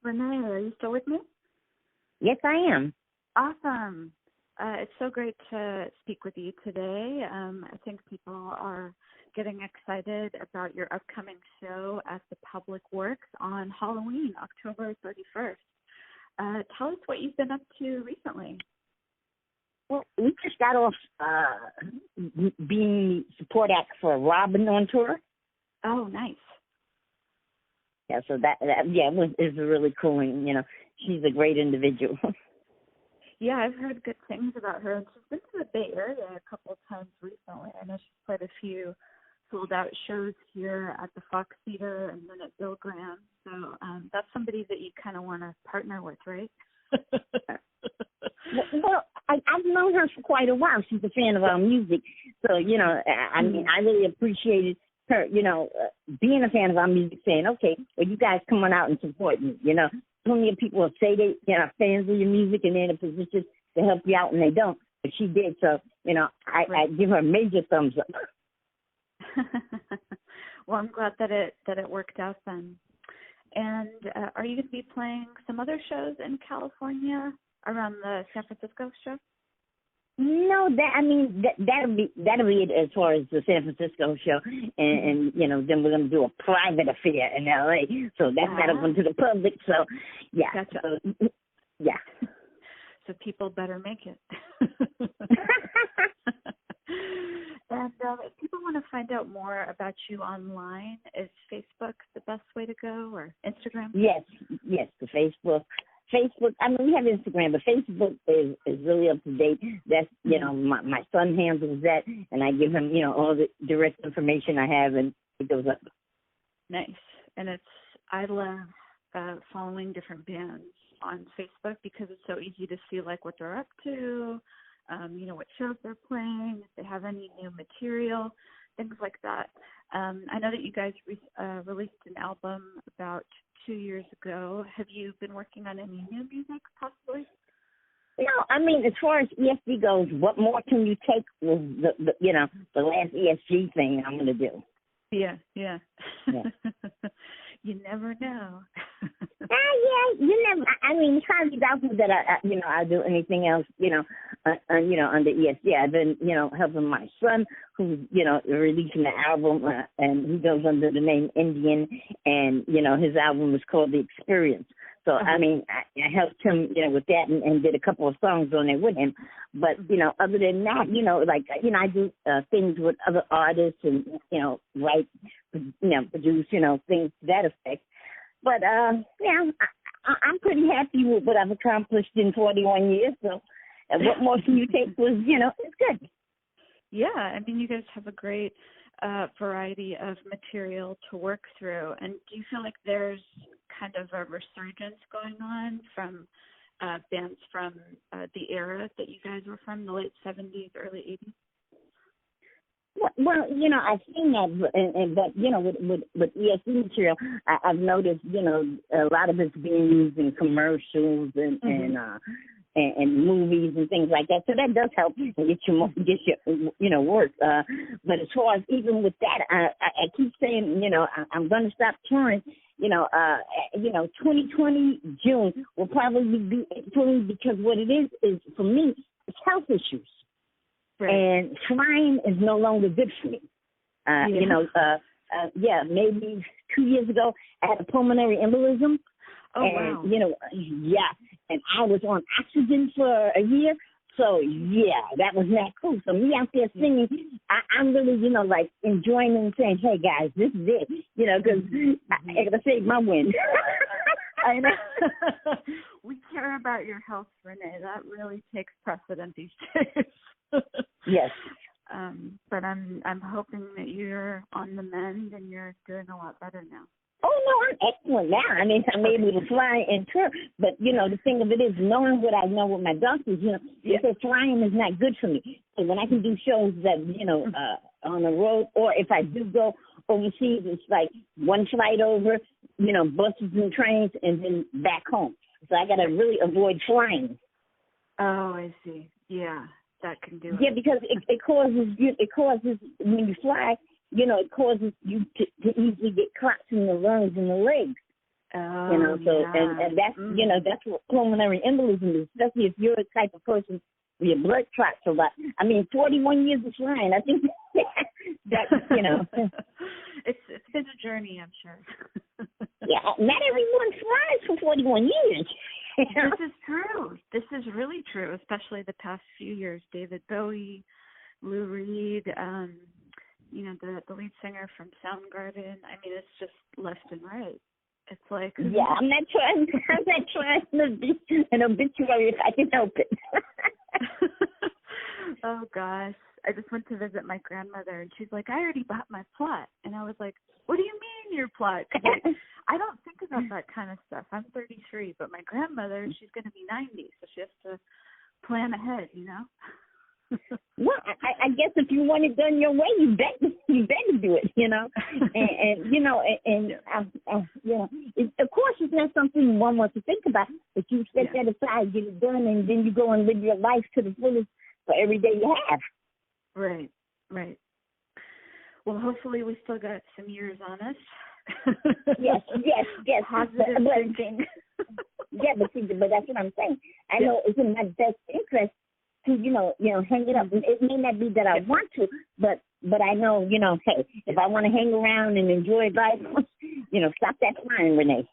Renee, are you still with me? Yes, I am. Awesome. It's so great to speak with you today. I think people are getting excited about your upcoming show at the Public Works on Halloween, October 31st. Tell us what you've been up to recently. Well, we just got off being support act for Robin on tour. Oh, nice. Yeah, so that is really cool. And, she's a great individual. Yeah, I've heard good things about her. And she's been to the Bay Area a couple of times recently. I know she's played a few sold-out shows here at the Fox Theater and then at Bill Graham. So that's somebody that you kind of want to partner with, right? Well, I've known her for quite a while. She's a fan of our music. So, I mean, I really appreciated her, being a fan of our music, saying, okay, well, you guys come on out and support me. Plenty of people will say they are fans of your music and they're in a position to help you out, and they don't. But she did. So, I give her a major thumbs up. Well, I'm glad that it worked out then. And are you going to be playing some other shows in California around the San Francisco show? No, that'll be it as far as the San Francisco show, and then we're gonna do a private affair in LA, so that's not open to the public. So, yeah, gotcha. So, yeah. So people better make it. And if people want to find out more about you online, is Facebook the best way to go, or Instagram? Yes, the Facebook. I mean, we have Instagram, but Facebook is really up to date. That's, my son handles that, and I give him, all the direct information I have, and it goes up. Nice. And I love following different bands on Facebook because it's so easy to see, like, what they're up to, what shows they're playing, if they have any new material, things like that. I know that you guys released an album about 2 years ago. Have you been working on any new music, possibly? No, I mean, as far as ESG goes, what more can you take with the last ESG thing I'm going to do? Yeah. You never know. Yeah, you never. I mean, it's kind of doubtful that I'll do anything else, under ESG. I've been, helping my son who's, releasing the album, and he goes under the name Indian, and, his album is called The Experience. So, I mean, I helped him, with that and did a couple of songs on there with him. But, other than that, I do things with other artists and, write, produce, things to that effect. But, I'm pretty happy with what I've accomplished in 41 years. So what more can you take was, it's good. Yeah, I mean, you guys have a great variety of material to work through. And do you feel like there's kind of a resurgence going on from bands from the era that you guys were from, the late 70s, early 80s? Well, I've seen that, but with ESG material, I've noticed, a lot of it's being used in commercials and movies and things like that. So that does help and get your work. But as far as even with that, I keep saying, I'm going to stop touring. 2020 June will probably be because what it is for me, it's health issues. Right. And flying is no longer good for me. Maybe 2 years ago, I had a pulmonary embolism. Oh, and, wow. And I was on oxygen for a year. So, that was not cool. So me out there singing, I'm really, enjoying and saying, hey, guys, this is it, because I got to save my wind. I know. We care about your health, Renee. That really takes precedent these days. Yes. But I'm hoping that you're on the mend and you're doing a lot better now. Oh, no, I'm excellent now. I mean, I'm able to fly and tour. But, the thing of it is, knowing what I know with my doctors, they say flying is not good for me. So when I can do shows that, on the road, or if I do go overseas, it's like one flight over, buses and trains, and then back home. So I got to really avoid flying. Oh, I see. Yeah, that can do it. Yeah, because it causes when you fly, it causes you to easily get clots in the lungs and the legs. Oh, So yeah. and that's that's what pulmonary embolism is, especially if you're a type of person where your blood clots a lot. I mean, 41 years of flying. I think that it's been a journey, I'm sure. Yeah, not everyone flies for 41 years. This is true. This is really true, especially the past few years. David Bowie, Lou Reed, the lead singer from Soundgarden. I mean, it's just left and right. It's like yeah, I'm not trying to be an obituary if I can help it. Oh gosh, I just went to visit my grandmother, and she's like, "I already bought my plot," and I was like, "What do you mean your plot?" 'Cause I don't think about that kind of stuff. I'm 33, but my grandmother, she's going to be 90, so she has to plan ahead, Well, I guess if you want it done your way, you better do it, of course it's not something one wants to think about, but you set that aside, get it done, and then you go and live your life to the fullest for every day you have. Right. Well, hopefully we still got some years on us. Yes. Positive thinking. Yeah, but that's what I'm saying. I know it's in my best interest to, hang it up. It may not be that I want to, but I know, hey, if I want to hang around and enjoy life, stop that flying, Renee.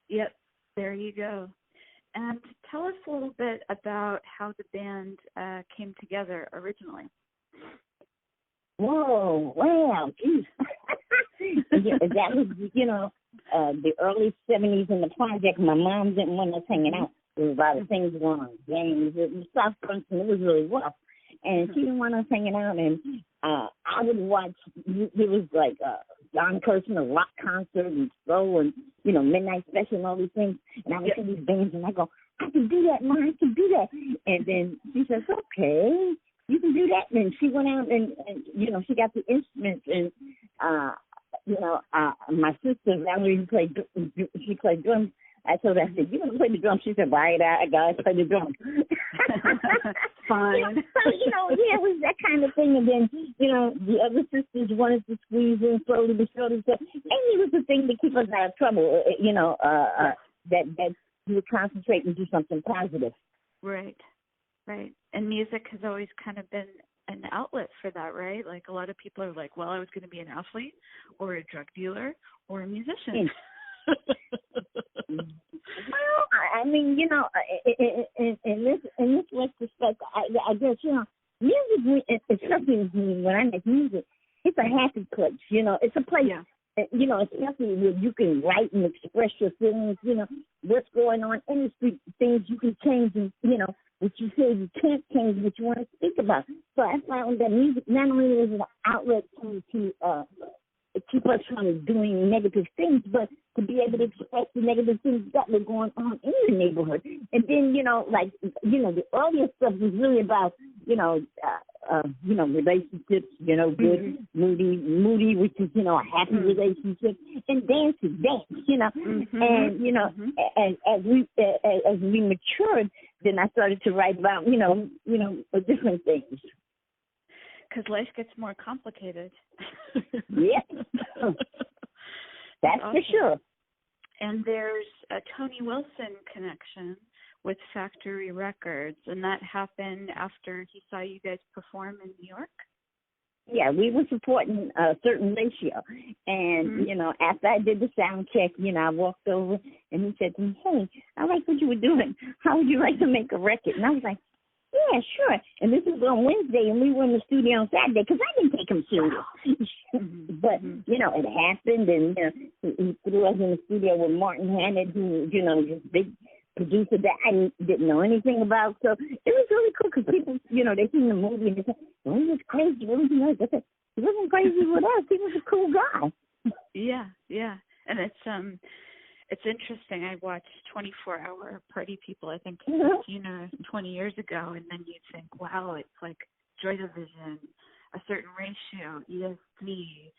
Yep, there you go. And tell us a little bit about how the band came together originally. Whoa, wow, geez. That was, the early 70s in the project. My mom didn't want us hanging out. There was a lot of things going on, games, it was South Country, it was really rough. And she didn't want us hanging out, and I would watch, there was like John Kirshner, a rock concert, and Stroh, and, Midnight Special, and all these things. And I would see these bands, and I go, I can do that, Mom, I can do that. And then she says, okay, you can do that. And she went out and she got the instruments, and, my sister, Valerie, she played drums. I told her, I said, you want to play the drums? She said, right, I got to play the drums. Fine. It was that kind of thing. And then, the other sisters wanted to squeeze in slowly but surely. So Amy was the thing to keep us out of trouble, that you would concentrate and do something positive. Right. And music has always kind of been an outlet for that, right? Like a lot of people are like, well, I was going to be an athlete or a drug dealer or a musician. Well, I mean, in this retrospect, I guess, music, especially when I make music, it's a happy place, it's a place, especially where you can write and express your feelings, what's going on in the street, things you can change, and, what you say you can't change, what you want to speak about. So I found that music not only is an outlet to keep us from doing negative things, but to be able to express the negative things that were going on in the neighborhood. And then, the earlier stuff was really about, relationships, good, moody, which is, a happy relationship, and dance is dance, and as we matured, then I started to write about, different things. Because life gets more complicated. Yep. That's awesome. For sure. And there's a Tony Wilson connection with Factory Records, and that happened after he saw you guys perform in New York? Yeah, we were supporting a certain ratio. And, after I did the sound check, I walked over and he said to me, hey, I like what you were doing. How would you like to make a record? And I was like, yeah, sure. And this was on Wednesday, and we were in the studio on Saturday because I didn't take him serious. But, it happened, and he threw us in the studio with Martin Hannett, who, this big producer that I didn't know anything about. So it was really cool because people, they seen the movie and they said, well, he was crazy. What was he like? I said, he wasn't crazy with us. He was a cool guy. Yeah. And it's interesting. I watched 24-Hour Party People, I think, 20 years ago, and then you'd think, wow, it's like Joy Division, A Certain Ratio, ESG,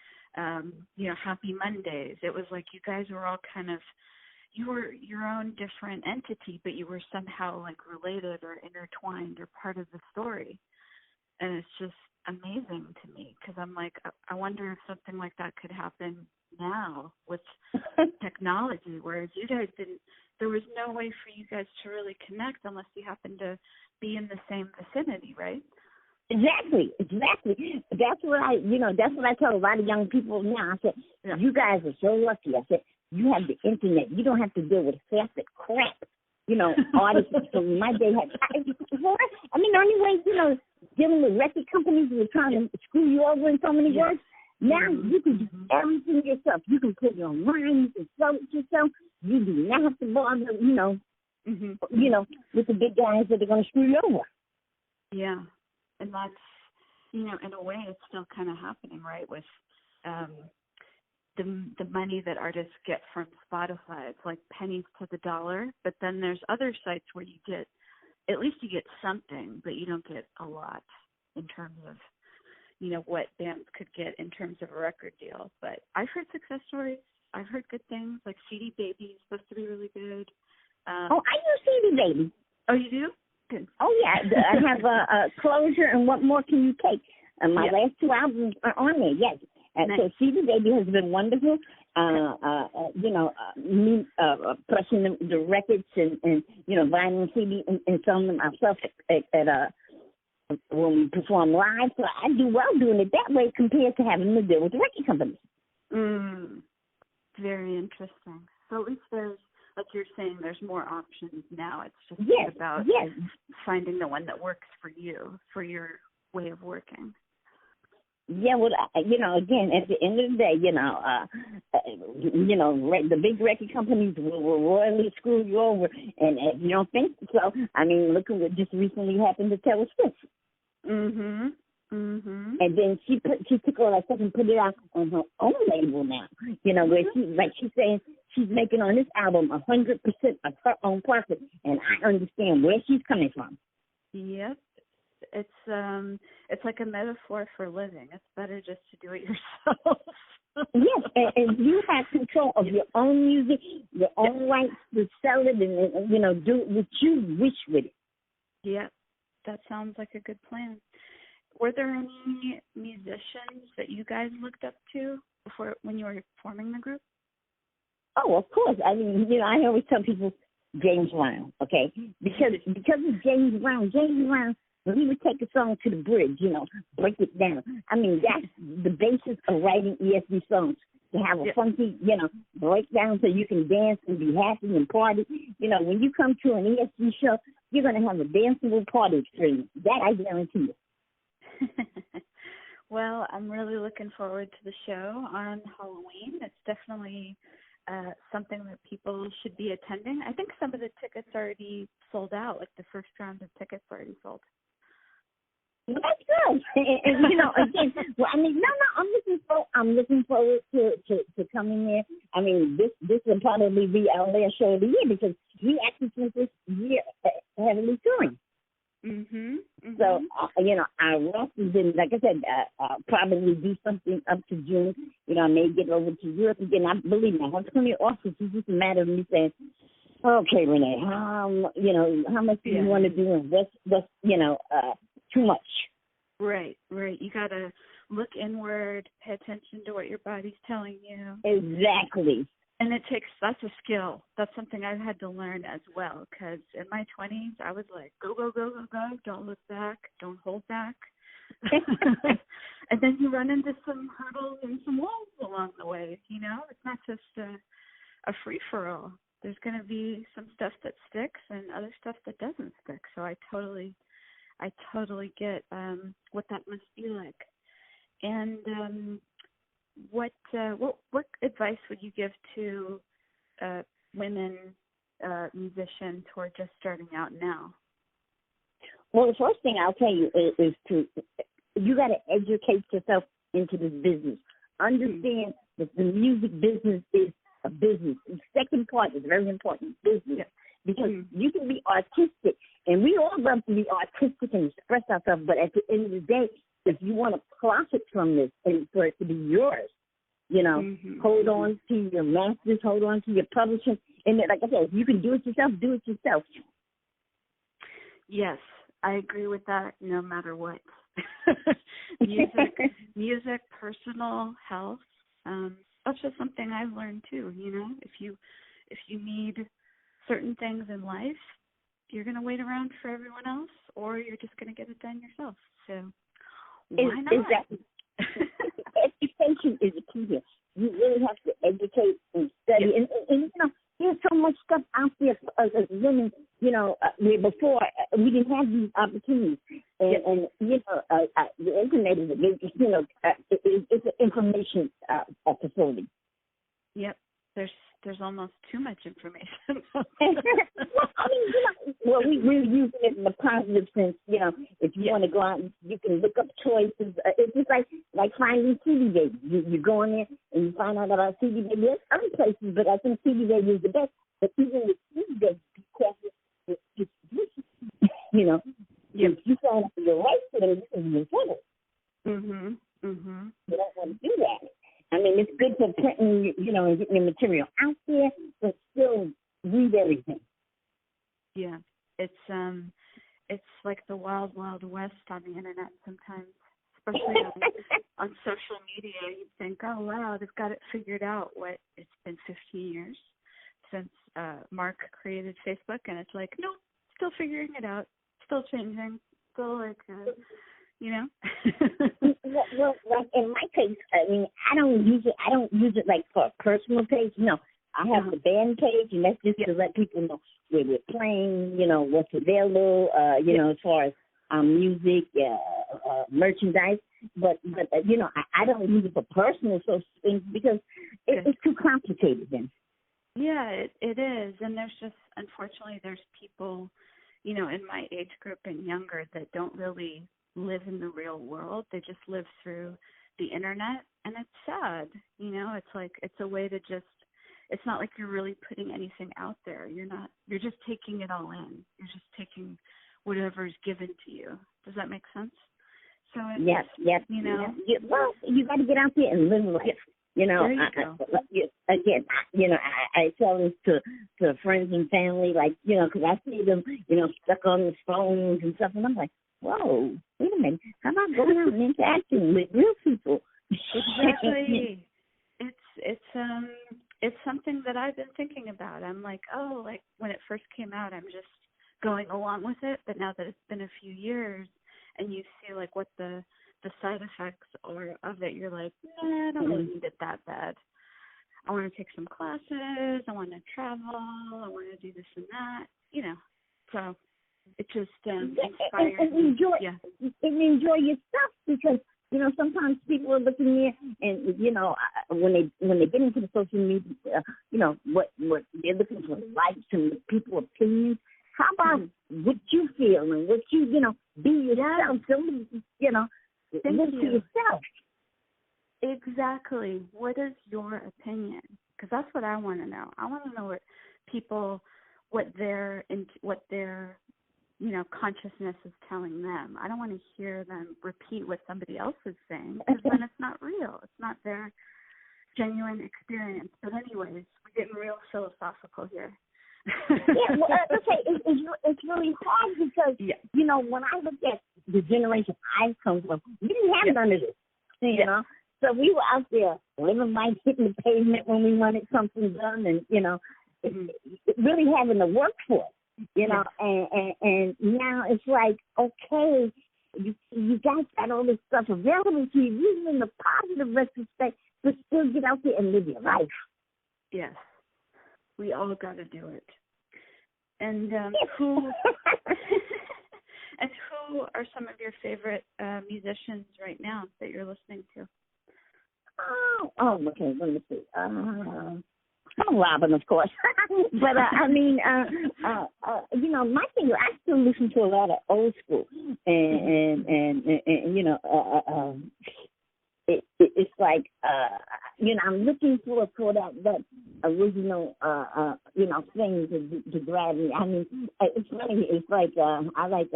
Happy Mondays. It was like you guys were all kind of, you were your own different entity, but you were somehow like related or intertwined or part of the story. And it's just amazing to me because I'm like, I wonder if something like that could happen now with technology, whereas you guys didn't. There was no way for you guys to really connect unless you happened to be in the same vicinity, right? Exactly. That's what I tell a lot of young people now. I said, you guys are so lucky. I said, you have the internet. You don't have to deal with half the crap, artists from my day had. I mean, the only way, dealing with record companies who were trying to screw you over in so many words. Now you can do everything yourself. You can put it online. You can sell it yourself. You do not have to bother, with the big guys that are going to screw you over. Yeah. And that's, in a way, it's still kind of happening, right, with the money that artists get from Spotify. It's like pennies to the dollar. But then there's other sites where you get, at least you get something, but you don't get a lot in terms of, what bands could get in terms of a record deal. But I've heard success stories. I've heard good things, like CD Baby is supposed to be really good. I use CD Baby. Oh, you do? Good. Oh, yeah. I have a Closure and What More Can You Take? My last 2 albums are on there, yes. Nice. So CD Baby has been wonderful. Me pressing the records and buying them CD and selling them myself at when we perform live. So I do well doing it that way compared to having to deal with the record companies. Very interesting. So at least there's, like you're saying, there's more options now. It's just about finding the one that works for you, for your way of working. Yeah, well, again, at the end of the day, the big record companies will royally screw you over, and if you don't think so, I mean, look at what just recently happened to Taylor Swift. And then she took all that stuff and put it out on her own label now. Where she's saying she's making on this album 100% of her own profit, and I understand where she's coming from. Yep. It's like a metaphor for living. It's better just to do it yourself. Yes, and you have control of your own music, your own rights to sell it, and do what you wish with it. Yeah, that sounds like a good plan. Were there any musicians that you guys looked up to when you were forming the group? Oh, of course. I mean, I always tell people James Brown, okay? Because of James Brown, when he would take a song to the bridge, break it down. I mean, that's the basis of writing ESG songs, to have a funky, breakdown so you can dance and be happy and party. When you come to an ESG show, you're going to have a danceable party experience. That I guarantee you. Well, I'm really looking forward to the show on Halloween. It's definitely something that people should be attending. I think some of the tickets already sold out, like the first round of tickets already sold. Well, that's good. And again, well, I mean, no, I'm looking forward to coming there. I mean, this will probably be our last show of the year because we actually spent this year heavily touring. So, our rest is in, like I said, probably do something up to June. I may get over to Europe again. I believe me, once I'm in office, it's just a matter of me saying, okay, Renee, how much do you want to do and what's too much. Right. You got to look inward, pay attention to what your body's telling you. Exactly. And that's a skill. That's something I've had to learn as well, because in my 20s, I was like, go, go, go, go, go. Don't look back. Don't hold back. And then you run into some hurdles and some walls along the way, It's not just a free-for-all. There's going to be some stuff that sticks and other stuff that doesn't stick. So I totally get what that must be like. And what advice would you give to women musicians who are just starting out now? Well, the first thing I'll tell you is you got to educate yourself into this business. Understand that the music business is a business. The second part is very important, business. Because you can be artistic, and we all love to be artistic and express ourselves, but at the end of the day, if you want to profit from this and for it to be yours, hold on to your masters, hold on to your publishing. And like I said, if you can do it yourself, do it yourself. Yes, I agree with that no matter what. music, personal health, that's just something thing I've learned too. If you need certain things in life, you're going to wait around for everyone else, or you're just going to get it done yourself. So why not? Exactly. Education is the key here. You really have to educate and study. Yes. And there's so much stuff out there for us as women, where before we didn't have these opportunities. And the internet is, it's an information facility. Yep. There's almost too much information. We're using it in the positive sense. If you want to go out, you can look up choices. It's just like finding CD baby. You go in there and you find out about CD baby. There's other places, but I think CD baby is the best. But even with CD baby, be careful with distribution. If you sign up for your rights to them, you can be in trouble. You don't want to do that. I mean, it's good for printing, and getting your material out there, but still read everything. Yeah, it's like the wild, wild west on the internet sometimes, especially on social media. You'd think, oh wow, they've got it figured out. What? It's been 15 years since Mark created Facebook, and it's like, nope, still figuring it out, still changing, still like. Well, like in my case, I mean, I don't use it like for a personal page. No, I have the band page, and that's just to let people know where we're playing, what's available, as far as music, merchandise. But I don't use it for personal social things because it's too complicated then. Yeah, it is, and unfortunately, there's people, in my age group and younger that don't really live in the real world. They just live through the internet, and it's sad. It's like it's a way to it's not like you're really putting anything out there. You're just taking it all in. You're just taking whatever's given to you. Does that make sense? So yes. Well, you got to get out there and live life. There you go. I tell this to friends and family, because I see them, stuck on the phones and stuff, and I'm like, whoa, wait a minute. How about going out and interacting with real people? Exactly. It's something that I've been thinking about. I'm like, when it first came out, I'm just going along with it. But now that it's been a few years and you see like what the side effects are of it, you're like, nah, I don't really need it that bad. I want to take some classes. I want to travel. I want to do this and that, So it just inspires and enjoy, me. And enjoy your stuff because, sometimes people are looking there and, when they get into the social media, what they're looking for likes and people's opinions. How about what you feel and what you, be yourself. Live to yourself. Exactly. What is your opinion? Because that's what I want to know. I want to know what their consciousness is telling them. I don't want to hear them repeat what somebody else is saying because then it's not real. It's not their genuine experience. But anyways, we're getting real philosophical here. It's really hard because, when I look at the generation I come from, we didn't have none of this, So we were out there living life, hitting the pavement when we wanted something done and, really having to work for it, and now it's like, okay, you guys got all this stuff available to you, even in the positive retrospect, but still get out there and live your life. Yes. We all got to do it. And who are some of your favorite musicians right now that you're listening to? Okay. Let me see. Robin, of course. But my thing, I still listen to a lot of old school, and it's like I'm looking for that original thing to grab me. I mean, it's funny. It's like I like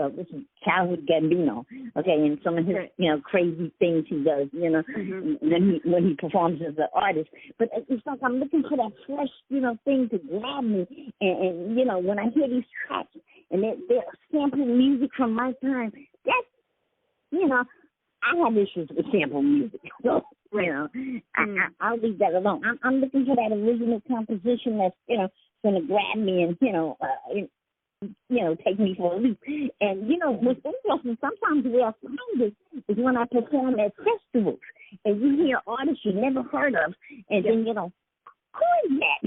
Childhood Gambino, okay, and some of his crazy things he does, when he performs as an artist. But it's like I'm looking for that fresh thing to grab me, and when I hear these tracks and they're sampling music from my time, that's I have issues with sample music. So You know, I'll leave that alone. I'm looking for that original composition that's, you know, going to grab me and, take me for a loop. And, what's interesting, sometimes where I find it is when I perform at festivals and you hear artists you never heard of, and then, who is that?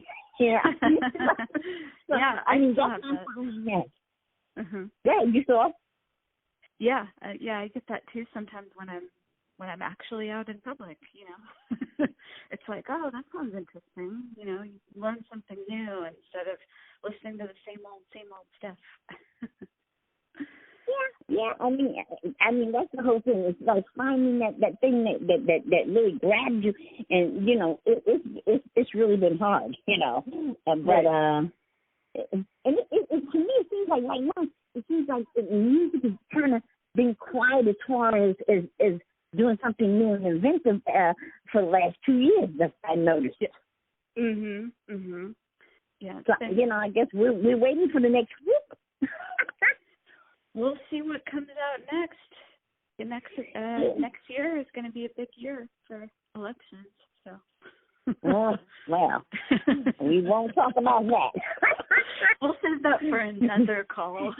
So, yeah, I mean, that's how I'm finding that. Mm-hmm. Yeah, you saw? Yeah, I get that too sometimes when I'm actually out in public, It's like, oh, that sounds interesting. You learn something new instead of listening to the same old stuff. Yeah. I mean, that's the whole thing. It's like finding that thing that really grabs you, and it's really been hard, But and it to me it seems like right now it seems like the music is kind of being quiet as far as doing something new and inventive for the last 2 years. That I noticed it. Yeah. So I guess we're waiting for the next whoop. We'll see what comes out next. The next year is going to be a big year for elections. So. Well, we won't talk about that. We'll save that for another call.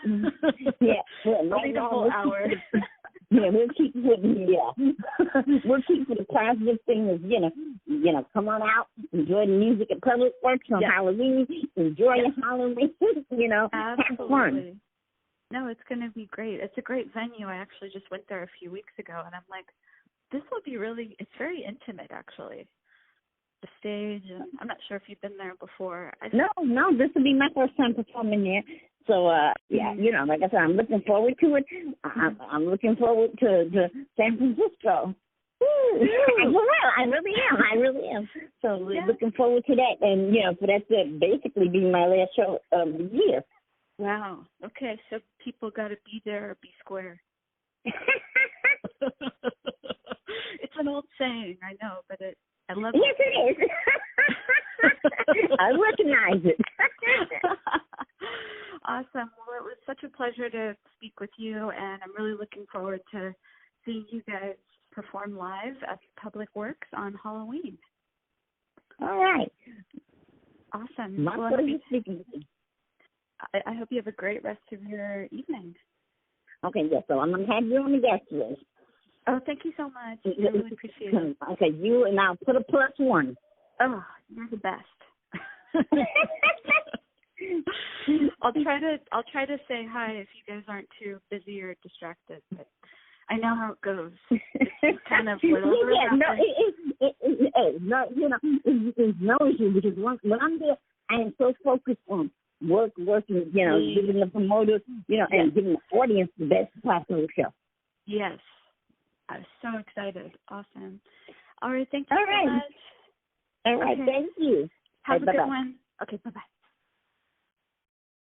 Yeah, right a whole hour. Yeah, we'll keep for the positive thing is, come on out, enjoy the music at Public Works on Halloween, enjoy your Halloween, have fun. No, it's going to be great. It's a great venue. I actually just went there a few weeks ago, and I'm like, this will be it's very intimate, actually. The stage, and I'm not sure if you've been there before. No, this will be my first time performing there. So, like I said, I'm looking forward to it. I'm looking forward to San Francisco. I really am. So, looking forward to that. And, for that to basically be my last show of the year. Wow. Okay, so people got to be there or be square. It's an old saying, I know, but I love it. Yes, it is. I recognize it. Awesome. Well, it was such a pleasure to speak with you, and I'm really looking forward to seeing you guys perform live at Public Works on Halloween. All right. Awesome. My pleasure speaking with you. I hope you have a great rest of your evening. Okay, yes. So I'm going to have you on the guest list. Oh, thank you so much. I really appreciate it. Okay, you and I'll put a +1. Oh, you're the best. I'll try to say hi if you guys aren't too busy or distracted, but I know how it goes. It's kind of it's no issue because when I'm there, I am so focused on working, giving the promoters, and giving the audience the best possible show. Yes. I'm so excited. Awesome. All right. Thank you so much. All right. Okay. Thank you. Have a good one. Okay. Bye-bye.